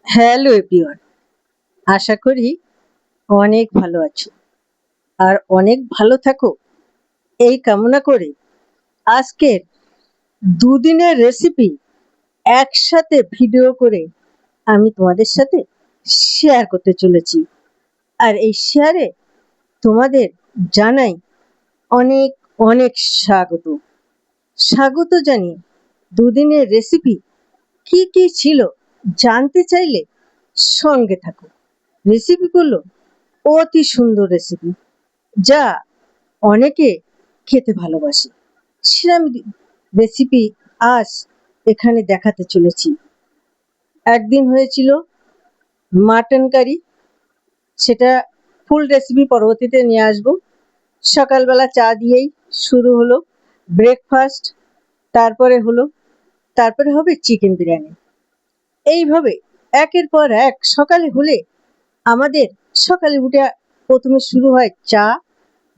Hello everyone, আশা করি অনেক ভালো আছো আর অনেক ভালো থাকো এই কামনা করে আজকের দুদিনের রেসিপি একসাথে ভিডিও করে আমি তোমাদের সাথে শেয়ার করতে চলেছি। আর এই শেয়ারে তোমাদের জানাই অনেক অনেক স্বাগত। স্বাগত জানিয়ে দুদিনের রেসিপি কি কি ছিল জানতে চাইলে সঙ্গে থাকো। রেসিপিগুলো অতি সুন্দর রেসিপি, যা অনেকে খেতে ভালোবাসে। সেরকম রেসিপি আজ এখানে দেখাতে চলেছি। একদিন হয়েছিল মাটন কারি, সেটা ফুল রেসিপি পরবর্তীতে নিয়ে আসবো। সকালবেলা চা দিয়েই শুরু হলো ব্রেকফাস্ট, তারপরে হবে চিকেন বিরিয়ানি। এইভাবে একের পর এক সকালে হলে আমাদের সকালে উঠে প্রথমে শুরু হয় চা,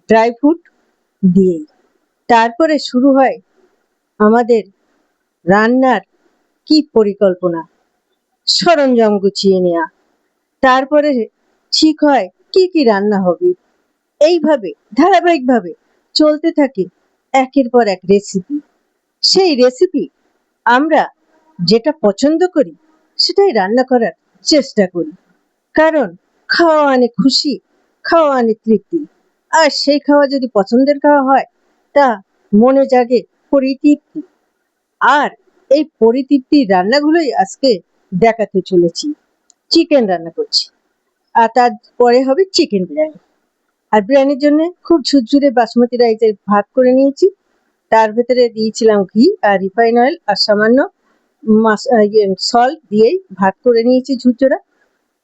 ড্রাই ফ্রুট দিয়েই। তারপরে শুরু হয় আমাদের রান্নার কি পরিকল্পনা, সরঞ্জাম গুছিয়ে নেওয়া, তারপরে ঠিক হয় কি কি রান্না হবে। এইভাবে ধারাবাহিকভাবে চলতে থাকে একের পর এক রেসিপি। সেই রেসিপি আমরা যেটা পছন্দ করি সেটাই রান্না করার চেষ্টা করি, কারণ খাওয়া মানে খুশি, খাওয়া মানে তৃপ্তি। আর সেই খাওয়া যদি পছন্দের খাওয়া হয় তা মনে জাগে পরিতৃপ্তি। আর এই পরিতৃপ্তির রান্নাগুলোই আজকে দেখাতে চলেছি। চিকেন রান্না করছি, আর তারপরে হবে চিকেন বিরিয়ানি। আর বিরিয়ানির জন্য খুব ঝুরঝুরে বাসমতি রাইসের ভাত করে নিয়েছি। তার ভেতরে দিয়েছিলাম ঘি আর রিফাইন অয়েল আর সামান্য সল্ট দিয়েই ভাত করে নিয়েছি ঝুরঝুরা।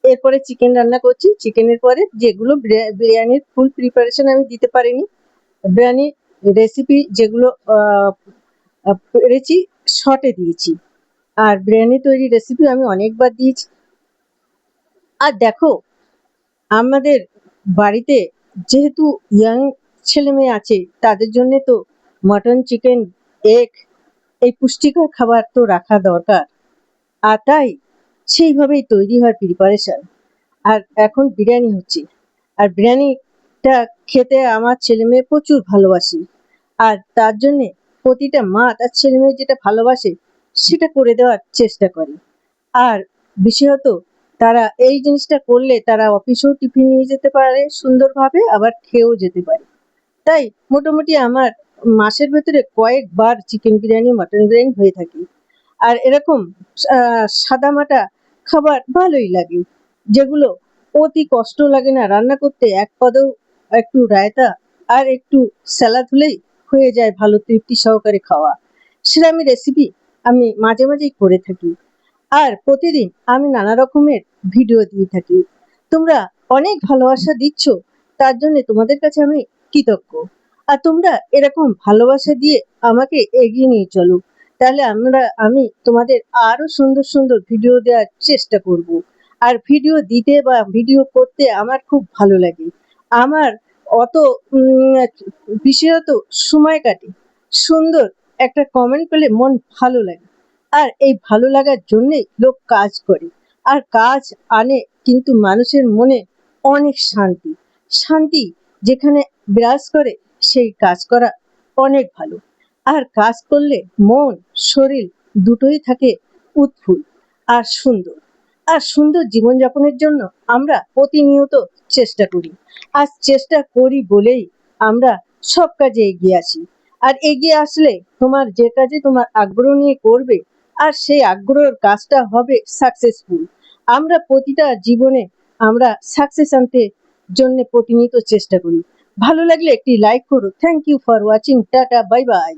এরপরে চিকেন রান্না করছি। চিকেনের পরে যেগুলো বিরিয়ানির ফুল প্রিপারেশন আমি দিতে পারিনি, বিরিয়ানি রেসিপি যেগুলো পেরেছি শর্টে দিয়েছি। আর বিরিয়ানি তৈরি রেসিপি আমি অনেকবার দিয়েছি। আর দেখো, আমাদের বাড়িতে যেহেতু ইয়াং ছেলে মেয়ে আছে, তাদের জন্য তো মটন, চিকেন, এগ এই পুষ্টিকর খাবার তো রাখা দরকার। আর তাই সেইভাবেই তৈরি হয় প্রিপারেশন। আর এখন বিরিয়ানি হচ্ছে, আর বিরিয়ানিটা খেতে আমার ছেলে মেয়ে প্রচুর ভালোবাসে। আর তার জন্যে প্রতিটা মা তার ছেলে মেয়ে যেটা ভালোবাসে সেটা করে দেওয়ার চেষ্টা করে। আর বিশেষত তারা এই জিনিসটা করলে তারা অফিসেও টিফিন নিয়ে যেতে পারে সুন্দরভাবে, আবার খেয়েও যেতে পারে। তাই মোটামুটি আমার মাসের ভেতরে কয়েকবার চিকেন বিরিয়ানি, মটন বিরিয়ানি হয়ে থাকে। আর এরকম সাদামাটা খাবার ভালোই লাগে, যেগুলো অতি কষ্ট লাগে না রান্না করতে। এক পদেও একটু রায়তা আর একটু স্যালাড হলেই হয়ে যায় ভালো তৃপ্তি সহকারে খাওয়া। সেরকম রেসিপি আমি মাঝে মাঝেই করে থাকি। আর প্রতিদিন আমি নানা রকমের ভিডিও দিয়ে থাকি। তোমরা অনেক ভালোবাসা দিচ্ছ, তার জন্য তোমাদের কাছে আমি কৃতজ্ঞ। আর তোমরা এরকম ভালোবাসা দিয়ে আমাকে এগিয়ে নিয়ে চলো, তাহলে আমি তোমাদের আরো সুন্দর সুন্দর ভিডিও দেওয়ার চেষ্টা করব। আর ভিডিও দিতে বা ভিডিও করতে আমার খুব ভালো লাগে। আমার অত বিশেষত সময় কাটে, সুন্দর একটা কমেন্ট পেলে মন ভালো লাগে। আর এই ভালো লাগার জন্যেই লোক কাজ করে। আর কাজ আনে কিন্তু মানুষের মনে অনেক শান্তি। শান্তি যেখানে বিরাজ করে সেই কাজ করা অনেক ভালো। আর কাজ করলে মন শরীর দুটোই থাকে উৎফুল আর সুন্দর। আর সুন্দর জীবনযাপনের জন্য আমরা প্রতিনিয়ত চেষ্টা করি। আর চেষ্টা করি বলেই আমরা সব কাজে এগিয়ে আসি। আর এগিয়ে আসলে তোমার যে কাজে তোমার আগ্রহ নিয়ে করবে, আর সেই আগ্রহের কাজটা হবে সাকসেসফুল। আমরা প্রতিটা জীবনে আমরা সাকসেস আনতে জন্য প্রতিনিয়ত চেষ্টা করি। ভালো লাগলে একটি লাইক করো। Thank you for watching. Tata, bye by.